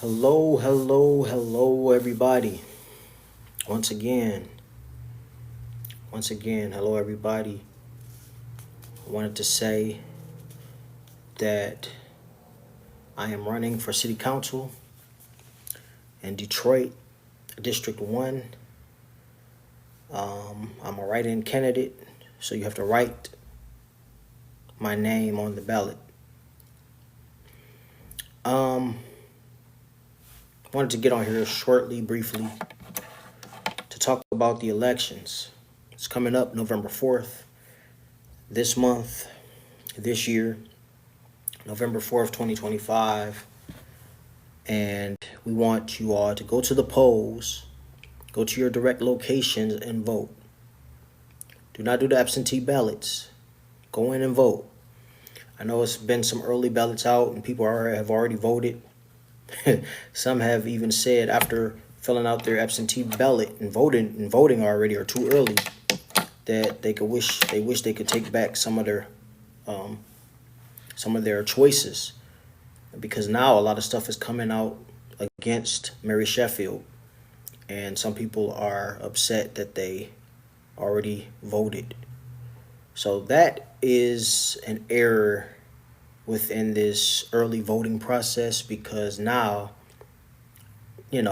Hello, hello, hello, everybody. Once again, hello, everybody. I wanted to say that I am running for City Council in Detroit, District 1. I'm a write-in candidate, so you have to write my name on the ballot. Wanted to get on here shortly, briefly, to talk about the elections. It's coming up November 4th, this month, this year, November 4th, 2025. And we want you all to go to the polls, go to your direct locations and vote. Do not do the absentee ballots. Go in and vote. I know it's been some early ballots out and people have already voted. Some have even said after filling out their absentee ballot and voting already or too early that they wish they could take back some of their choices, because now a lot of stuff is coming out against Mary Sheffield, and some people are upset that they already voted. So that is an error within this early voting process, because now, and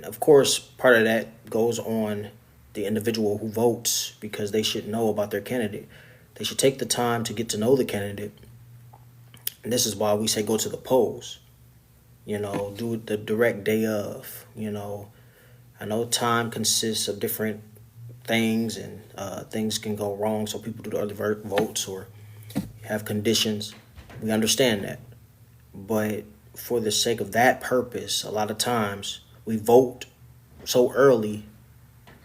of course, part of that goes on the individual who votes, because they should know about their candidate. They should take the time to get to know the candidate. And this is why we say go to the polls. Do it the direct day of. I know time consists of different things, and things can go wrong, so people do the early votes or have conditions. We understand that. But for the sake of that purpose, a lot of times we vote so early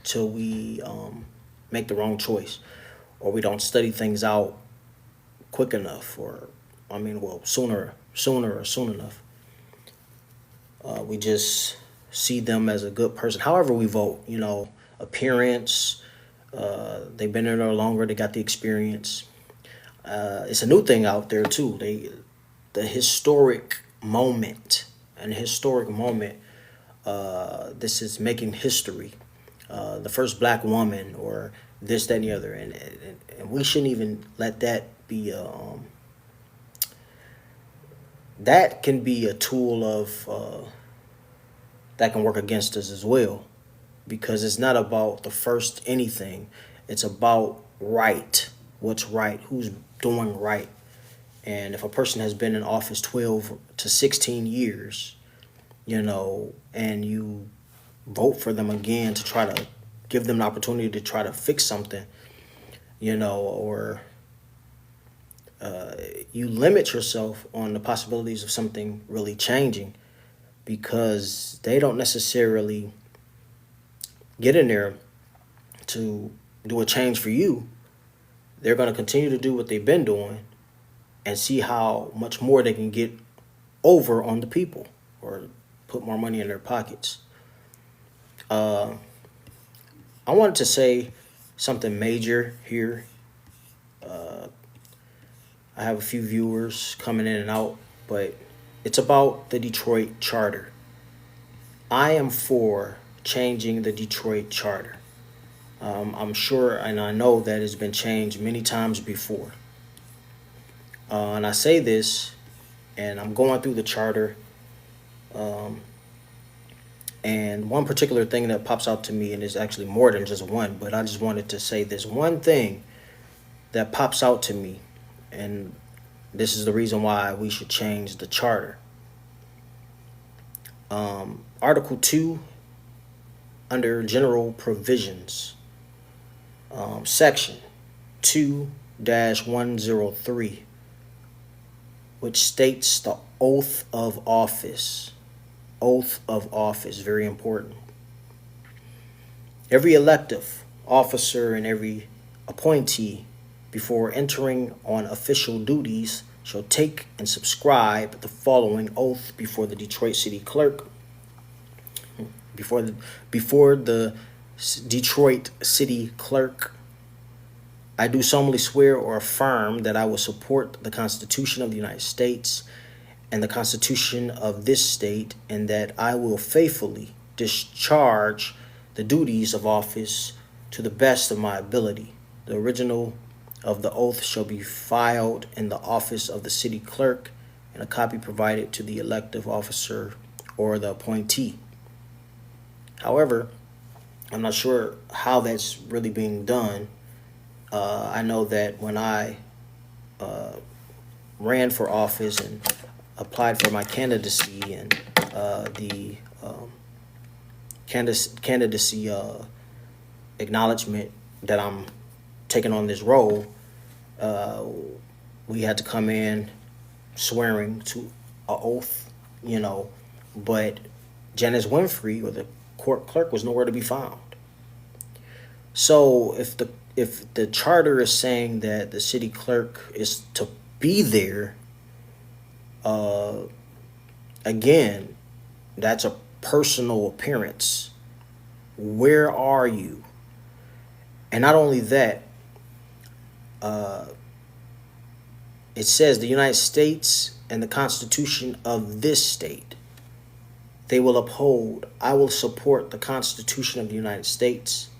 till we make the wrong choice, or we don't study things out quick enough, or sooner or soon enough. We just see them as a good person. However we vote, appearance, they've been in there longer, they got the experience. It's a new thing out there too. The historic moment, this is making history. The first black woman, or this, that, and the other, and we shouldn't even let that be that can be a tool of that can work against us as well, because it's not about the first anything. It's about what's right, who's doing right. And if a person has been in office 12 to 16 years, and you vote for them again to try to give them an opportunity to try to fix something, or you limit yourself on the possibilities of something really changing, because they don't necessarily get in there to do a change for you. They're going to continue to do what they've been doing and see how much more they can get over on the people, or put more money in their pockets. I wanted to say something major here. I have a few viewers coming in and out, but it's about the Detroit Charter. I am for changing the Detroit Charter. I'm sure and I know that it's been changed many times before. And I say this, and I'm going through the charter, and one particular thing that pops out to me, and it's actually more than just one, but I just wanted to say this one thing that pops out to me, and this is the reason why we should change the charter. Article 2, under General Provisions, Section 2-103, which states the oath of office. Oath of office, very important. Every elective officer and every appointee, before entering on official duties, shall take and subscribe the following oath before the Detroit City Clerk, before the Detroit City Clerk. I do solemnly swear or affirm that I will support the Constitution of the United States and the Constitution of this state, and that I will faithfully discharge the duties of office to the best of my ability. The original of the oath shall be filed in the office of the city clerk, and a copy provided to the elective officer or the appointee. However, I'm not sure how that's really being done. I know that when I ran for office and applied for my candidacy, and the candidacy acknowledgement that I'm taking on this role, we had to come in swearing to an oath, but Janice Winfrey, or the court clerk, was nowhere to be found. So if the charter is saying that the city clerk is to be there, again, that's a personal appearance. Where are you? And not only that, it says the United States and the Constitution of this state. They will uphold. I will support the Constitution of the United States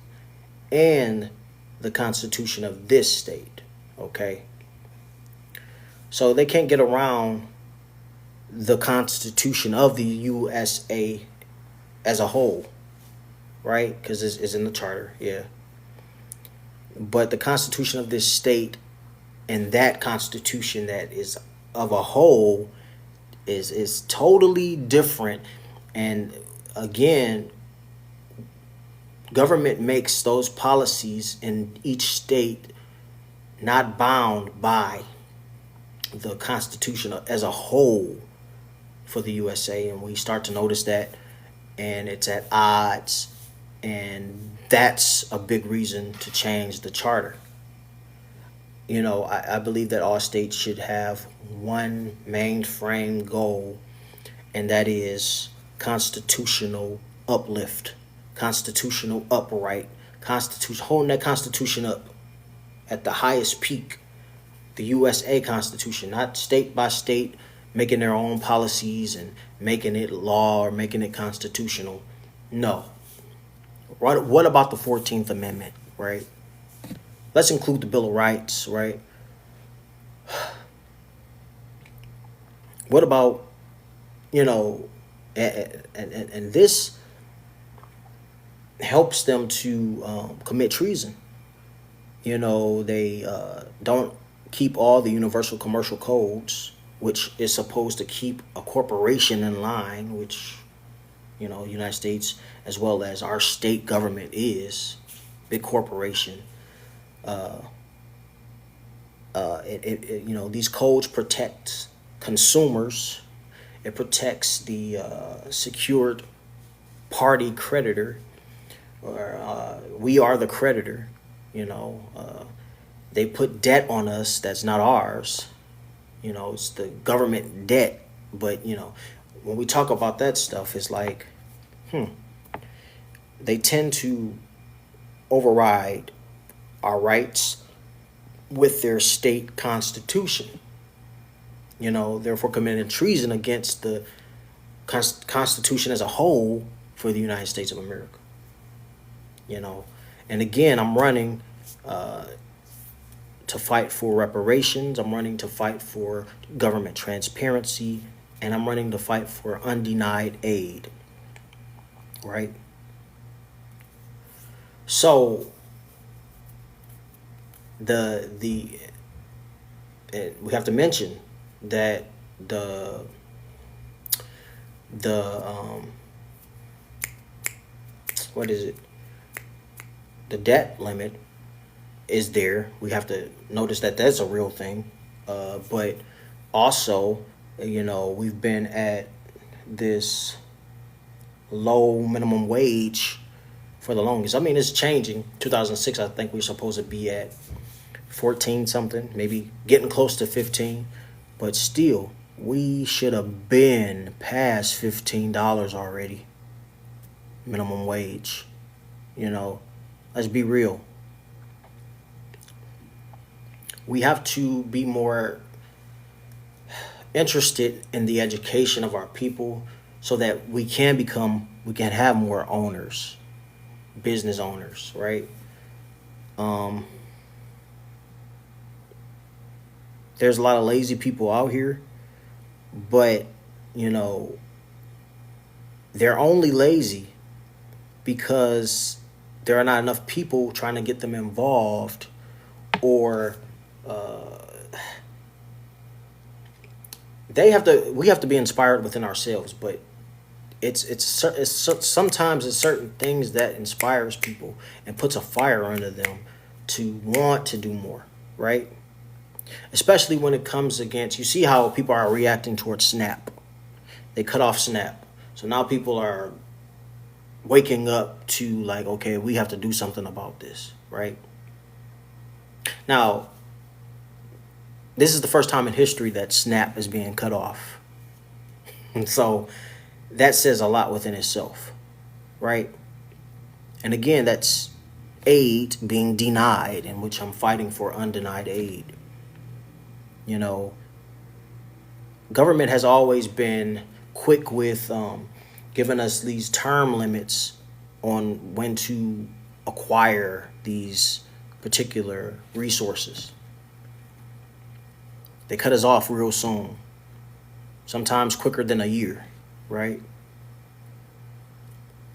and the Constitution of this state. Okay? So they can't get around the Constitution of the USA as a whole, right? Because it's in the charter, yeah. But the Constitution of this state and that Constitution that is of a whole is totally different. And again, government makes those policies in each state not bound by the Constitution as a whole for the USA. And we start to notice that, and it's at odds. And that's a big reason to change the charter. I believe that all states should have one mainframe goal, and that is constitutional uplift, constitutional upright, holding that Constitution up at the highest peak. The USA Constitution, not state by state making their own policies and making it law or making it constitutional. No. What about the 14th Amendment, right? Let's include the Bill of Rights, right? What about, and this helps them to commit treason. They don't keep all the universal commercial codes, which is supposed to keep a corporation in line, which, United States, as well as our state government, is big corporation. These codes protect consumers. It protects the secured party creditor, or we are the creditor. They put debt on us that's not ours. It's the government debt. But when we talk about that stuff, it's like, they tend to override our rights with their state constitution. Therefore committing treason against the Constitution as a whole for the United States of America. And again, I'm running to fight for reparations. I'm running to fight for government transparency, and I'm running to fight for undenied aid. Right? So we have to mention that the what is it? The debt limit is there. We have to notice that that's a real thing. But also, we've been at this low minimum wage for the longest. I mean, it's changing. 2006, I think we're supposed to be at 14 something, maybe getting close to 15. But still, we should have been past $15 already. Minimum wage. Let's be real. We have to be more interested in the education of our people so that we can have more owners, business owners, right? Um, there's a lot of lazy people out here, but you know, they're only lazy because there are not enough people trying to get them involved, or uh, we have to be inspired within ourselves. But sometimes it's certain things that inspires people and puts a fire under them to want to do more, right? Especially when it comes against, you see how people are reacting towards Snap. They cut off Snap, so now people are waking up to, like, okay, we have to do something about this, right? Now, this is the first time in history that Snap is being cut off. And so that says a lot within itself, right? And again, that's aid being denied, in which I'm fighting for undenied aid. You know, government has always been quick with giving us these term limits on when to acquire these particular resources. They cut us off real soon, sometimes quicker than a year, right?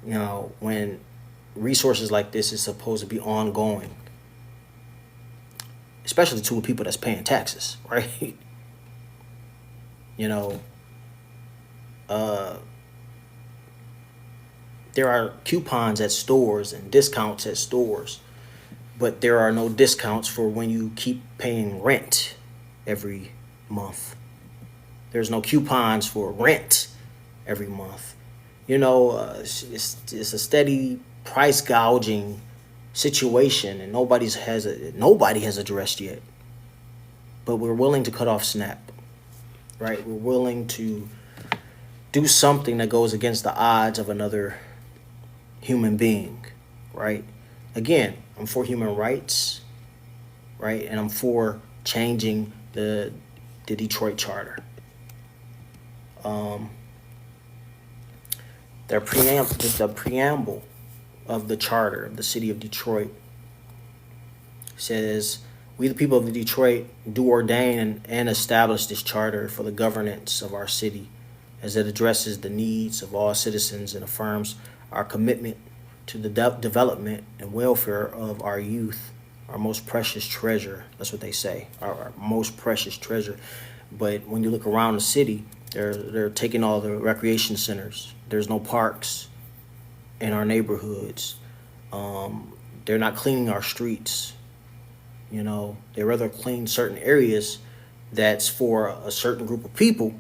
You know, when resources like this is supposed to be ongoing, especially to people that's paying taxes, right? You know, there are coupons at stores and discounts at stores, but there are no discounts for when you keep paying rent every month. There's no coupons for rent every month. You know, it's a steady price gouging situation, and nobody has addressed yet. But we're willing to cut off Snap, right? We're willing to do something that goes against the odds of another human being, right? Again, I'm for human rights, right? And I'm for changing the Detroit Charter. The preamble of the charter of the city of Detroit says, "We, the people of Detroit, do ordain and establish this charter for the governance of our city, as it addresses the needs of all citizens and affirms our commitment to the development and welfare of our youth, our most precious treasure." That's what they say, our most precious treasure. But when you look around the city, they're taking all the recreation centers. There's no parks in our neighborhoods. They're not cleaning our streets. You know, they rather clean certain areas that's for a certain group of people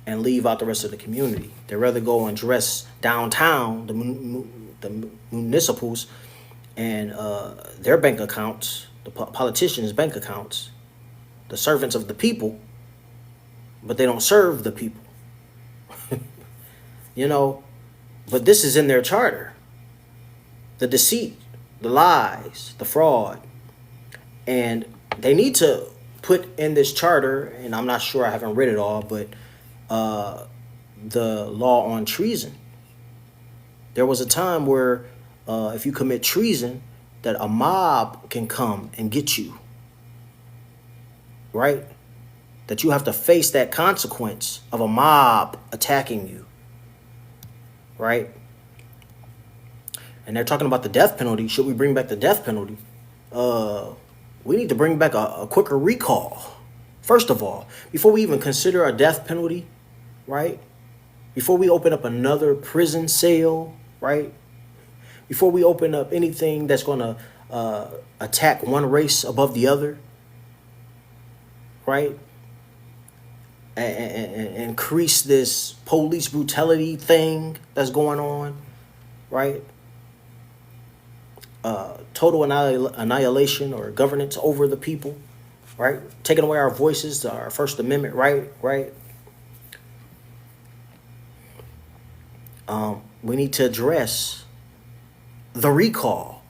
and leave out the rest of the community. They rather go and dress downtown, the municipals, and their bank accounts, the politicians' bank accounts, the servants of the people, but they don't serve the people. You know, but this is in their charter. The deceit, the lies, the fraud. And they need to put in this charter, and I'm not sure, I haven't read it all, but the law on treason. There was a time where if you commit treason, that a mob can come and get you, right? That you have to face that consequence of a mob attacking you, right? And they're talking about the death penalty. Should we bring back the death penalty? We need to bring back a quicker recall. First of all, before we even consider a death penalty, right? Before we open up another prison cell, right? Before we open up anything that's going to attack one race above the other, right? And increase this police brutality thing that's going on, right? Total annihilation or governance over the people, right? Taking away our voices, our First Amendment right? We need to address the recall.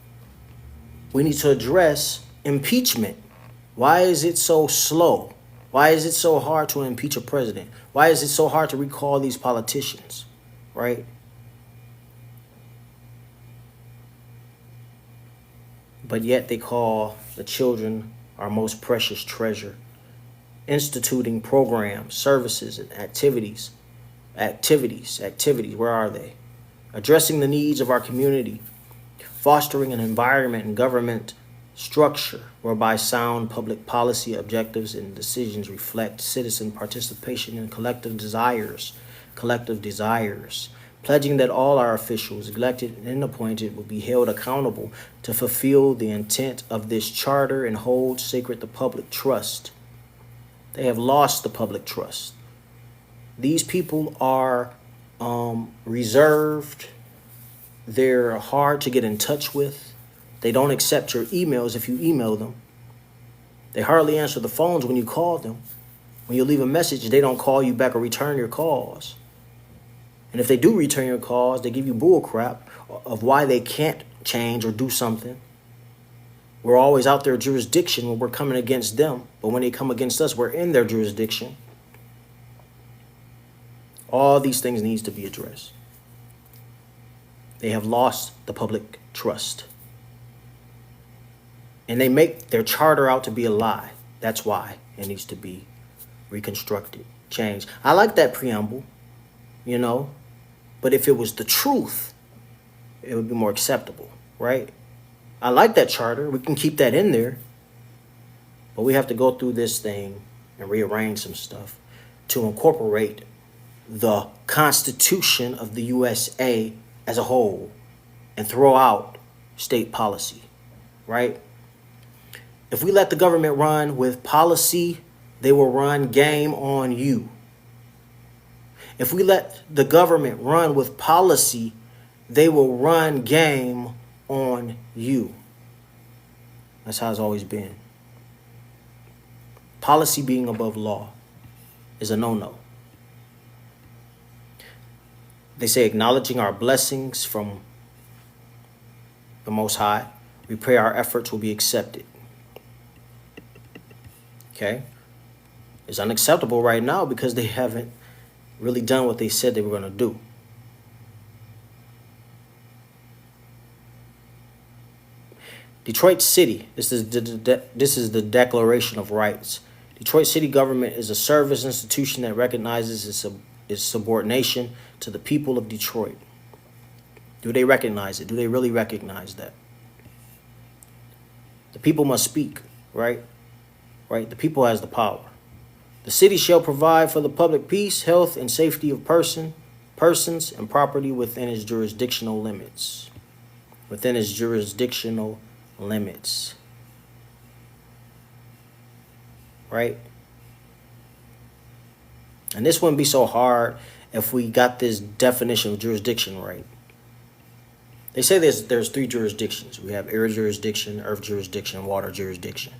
We need to address impeachment. Why is it so slow? Why is it so hard to impeach a president? Why is it so hard to recall these politicians, right? But yet they call the children our most precious treasure, instituting programs, services, and activities. Where are they? Addressing the needs of our community, fostering an environment and government structure whereby sound public policy objectives and decisions reflect citizen participation in collective desires, pledging that all our officials, elected and appointed, will be held accountable to fulfill the intent of this charter and hold sacred the public trust. They have lost the public trust. These people are reserved. They're hard to get in touch with. They don't accept your emails if you email them. They hardly answer the phones when you call them. When you leave a message, they don't call you back or return your calls. And if they do return your calls, they give you bull crap of why they can't change or do something. We're always out their jurisdiction when we're coming against them. But when they come against us, we're in their jurisdiction. All these things needs to be addressed. They have lost the public trust. And they make their charter out to be a lie. That's why it needs to be reconstructed, changed. I like that preamble, but if it was the truth, it would be more acceptable, right? I like that charter. We can keep that in there. But we have to go through this thing and rearrange some stuff to incorporate the Constitution of the USA as a whole and throw out state policy, right? If we let the government run with policy, they will run game on you. If we let the government run with policy, they will run game on you. That's how it's always been. Policy being above law is a no-no. They say acknowledging our blessings from the Most High, we pray our efforts will be accepted. Okay? It's unacceptable right now because they haven't really done what they said they were going to do. Detroit City, this is the Declaration of Rights. Detroit City government is a service institution that recognizes its subordination to the people of Detroit. Do they recognize it? Do they really recognize that? The people must speak, right? Right? The people has the power. The city shall provide for the public peace, health, and safety of persons, and property within its jurisdictional limits. Within its jurisdictional limits. Right? And this wouldn't be so hard if we got this definition of jurisdiction right. They say there's three jurisdictions. We have air jurisdiction, earth jurisdiction, water jurisdiction.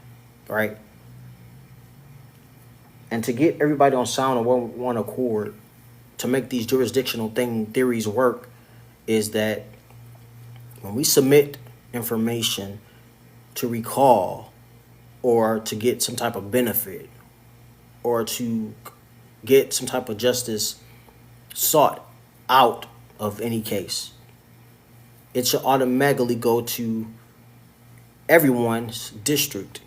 Right? And to get everybody on sound and one accord to make these jurisdictional theories work is that when we submit information to recall or to get some type of benefit or to get some type of justice sought out of any case, it should automatically go to everyone's district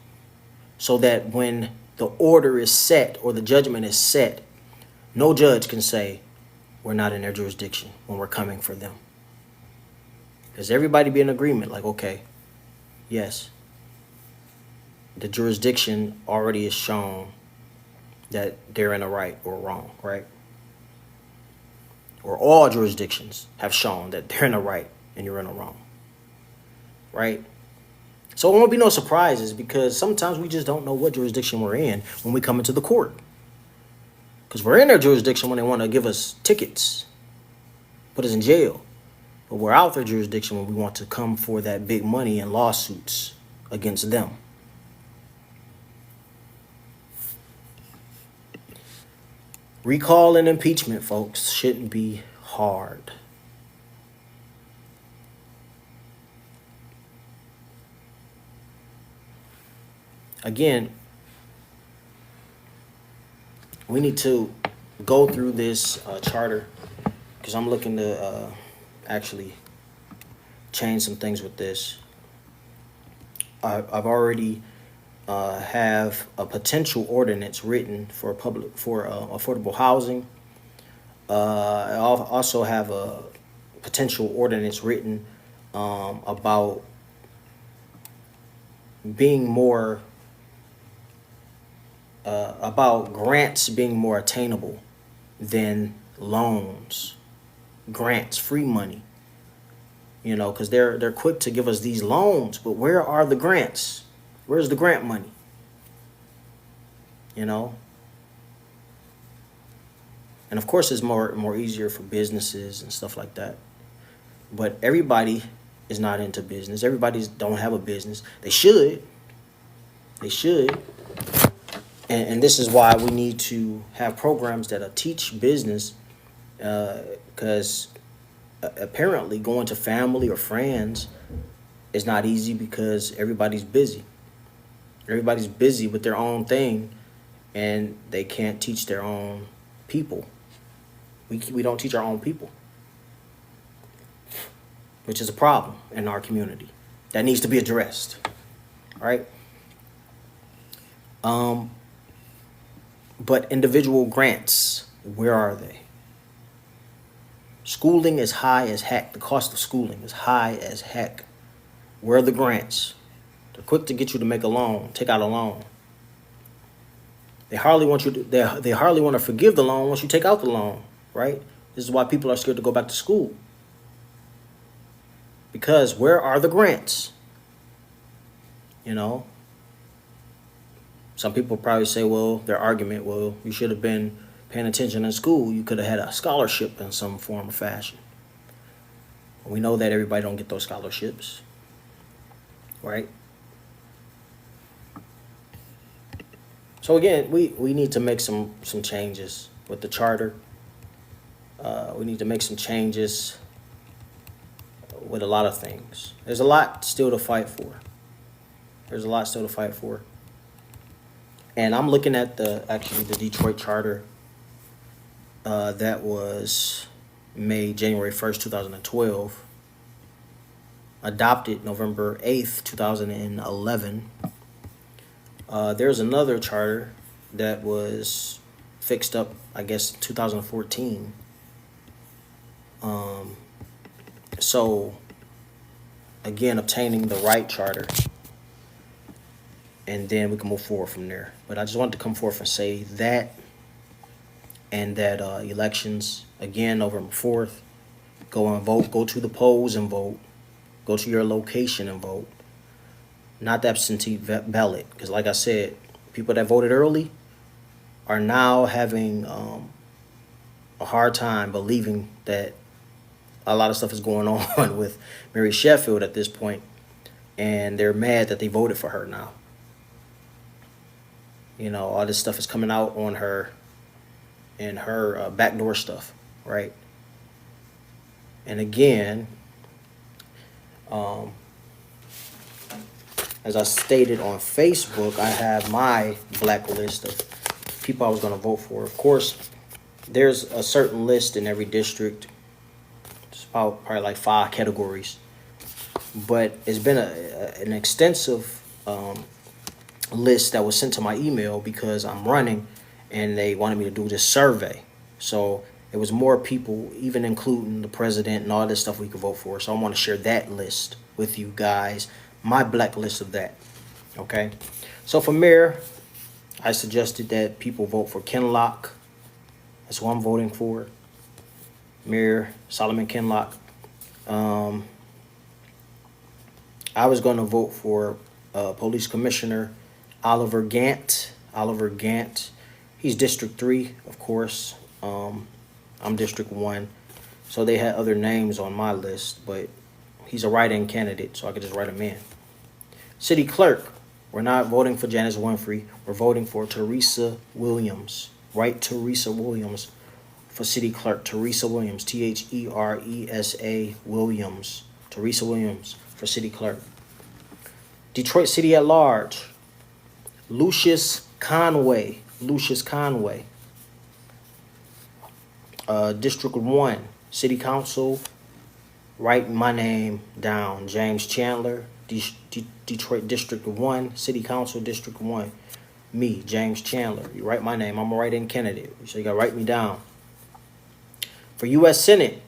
so that when the order is set or the judgment is set, no judge can say we're not in their jurisdiction when we're coming for them. Because everybody be in agreement, like, okay, yes, the jurisdiction already is shown that they're in the right or wrong, right? Or all jurisdictions have shown that they're in the right and you're in the wrong, right? So it won't be no surprises because sometimes we just don't know what jurisdiction we're in when we come into the court. Because we're in their jurisdiction when they want to give us tickets, put us in jail. But we're out their jurisdiction when we want to come for that big money and lawsuits against them. Recall and impeachment, folks, shouldn't be hard. Again, we need to go through this charter because I'm looking to actually change some things with this. I've already have a potential ordinance written for affordable housing. I also have a potential ordinance written about being more about grants being more attainable than loans, grants, free money. You know, because they're quick to give us these loans, but where are the grants? Where's the grant money? You know, and of course it's more easier for businesses and stuff like that. But everybody is not into business. Everybody don't have a business. They should. They should. And this is why we need to have programs that teach business, because apparently going to family or friends is not easy because everybody's busy. Everybody's busy with their own thing, and they can't teach their own people. We don't teach our own people, which is a problem in our community that needs to be addressed. Right? But individual grants, where are they? Schooling is high as heck. The cost of schooling is high as heck. Where are the grants? They're quick to get you to make a loan, take out a loan. They hardly want you to, they hardly want to forgive the loan once you take out the loan, right? This is why people are scared to go back to school. Because where are the grants? You know? Some people probably say, well, their argument, well, you should have been paying attention in school. You could have had a scholarship in some form or fashion. We know that everybody don't get those scholarships, right? So again, we need to make some changes with the charter. We need to make some changes with a lot of things. There's a lot still to fight for. There's a lot still to fight for. And I'm looking at the Detroit Charter that was made January 1st, 2012, adopted November 8th, 2011. There's another charter that was fixed up, I guess, 2014. So, again, obtaining the right charter, and then we can move forward from there. But I just wanted to come forth and say that, and that elections, again, November 4th, go and vote, go to the polls and vote, go to your location and vote, not the absentee ballot. Because like I said, people that voted early are now having a hard time believing that a lot of stuff is going on with Mary Sheffield at this point, and they're mad that they voted for her now. You know, all this stuff is coming out on her and her backdoor stuff, right? And again, as I stated on Facebook, I have my blacklist of people I was going to vote for. Of course, there's a certain list in every district. It's about probably like 5 categories. But it's been an extensive list that was sent to my email because I'm running and they wanted me to do this survey. So it was more people, even including the president and all this stuff we could vote for. So I want to share that list with you guys, my black list of that. Okay. So for mayor, I suggested that people vote for Ken Locke. That's who I'm voting for. Mayor Solomon Kinlock. I was going to vote for Police Commissioner Oliver Gant. Oliver Gant. He's District 3, of course. I'm District 1. So they had other names on my list, but he's a write-in candidate, so I could just write him in. City Clerk. We're not voting for Janice Winfrey. We're voting for Teresa Williams. Right, Teresa Williams for City Clerk. Teresa Williams. Teresa Williams. Teresa Williams for City Clerk. Detroit City at Large. Lucius Conway. Lucius Conway. District 1, City Council, write my name down. James Chandler, Detroit District 1, City Council, District 1. Me, James Chandler. You write my name. I'm a write-in candidate. So you got to write me down. For U.S. Senate,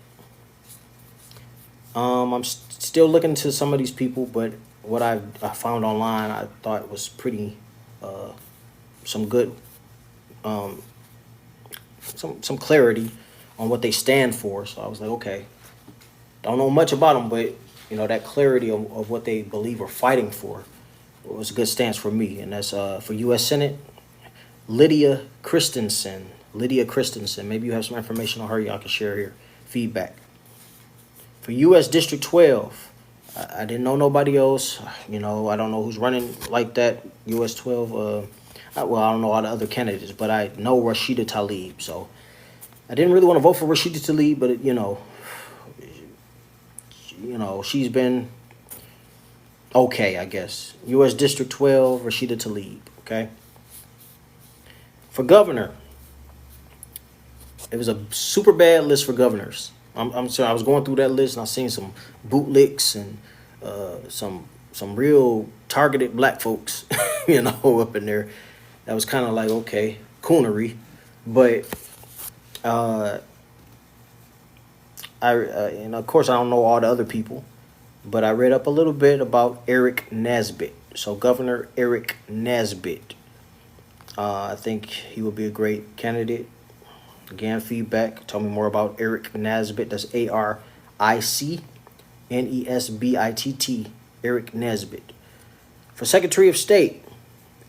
I'm still looking into some of these people, but what I found online, I thought was pretty, some good, some clarity on what they stand for. So I was like, okay, don't know much about them, but you know that clarity of what they believe or fighting for was a good stance for me. And that's for U.S. Senate, Lydia Christensen. Lydia Christensen. Maybe you have some information on her y'all can share here. Feedback. For U.S. District 12, I didn't know nobody else. You know, I don't know who's running like that. U.S. 12. Well, I don't know all the other candidates, but I know Rashida Tlaib. So I didn't really want to vote for Rashida Tlaib, but you know, she's been okay, I guess. U.S. District 12, Rashida Tlaib. Okay. For governor, it was a super bad list for governors. I'm sorry, I was going through that list and I seen some bootlicks and some real targeted black folks, you know, up in there. That was kind of like, okay, coonery. But and of course I don't know all the other people, but I read up a little bit about Eric Nesbitt. So Governor Eric Nesbitt. I think he would be a great candidate. Again, feedback. Tell me more about Eric Nesbitt. That's AricNesbitt. Eric Nesbitt. For Secretary of State,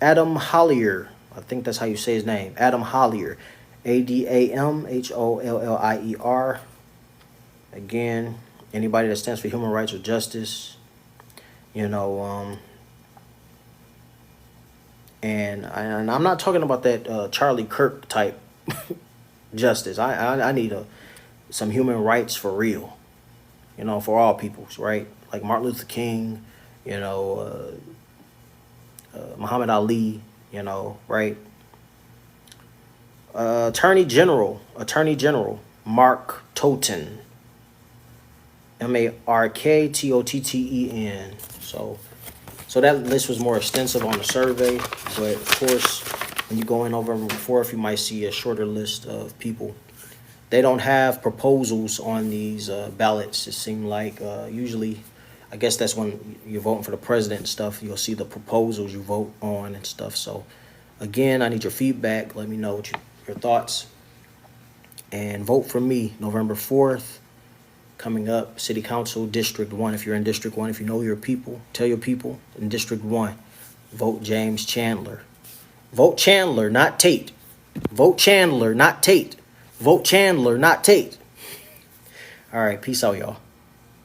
Adam Hollier. I think that's how you say his name. Adam Hollier. AdamHollier. Again, anybody that stands for human rights or justice. You know, and I'm not talking about that Charlie Kirk type justice. I need some human rights for real, you know, for all peoples, right? Like Martin Luther King, you know, Muhammad Ali, you know, right? Attorney General Mark Totten, MarkTotten. So that list was more extensive on the survey, but of course, when you go in November 4th, you might see a shorter list of people. They don't have proposals on these ballots. It seemed like usually, I guess that's when you're voting for the president and stuff. You'll see the proposals you vote on and stuff. So again, I need your feedback. Let me know what your thoughts. And vote for me November 4th. Coming up, City Council, District 1. If you're in District 1, if you know your people, tell your people in District 1. Vote James Chandler. Vote Chandler, not Tate. Vote Chandler, not Tate. Vote Chandler, not Tate. All right, peace out, y'all.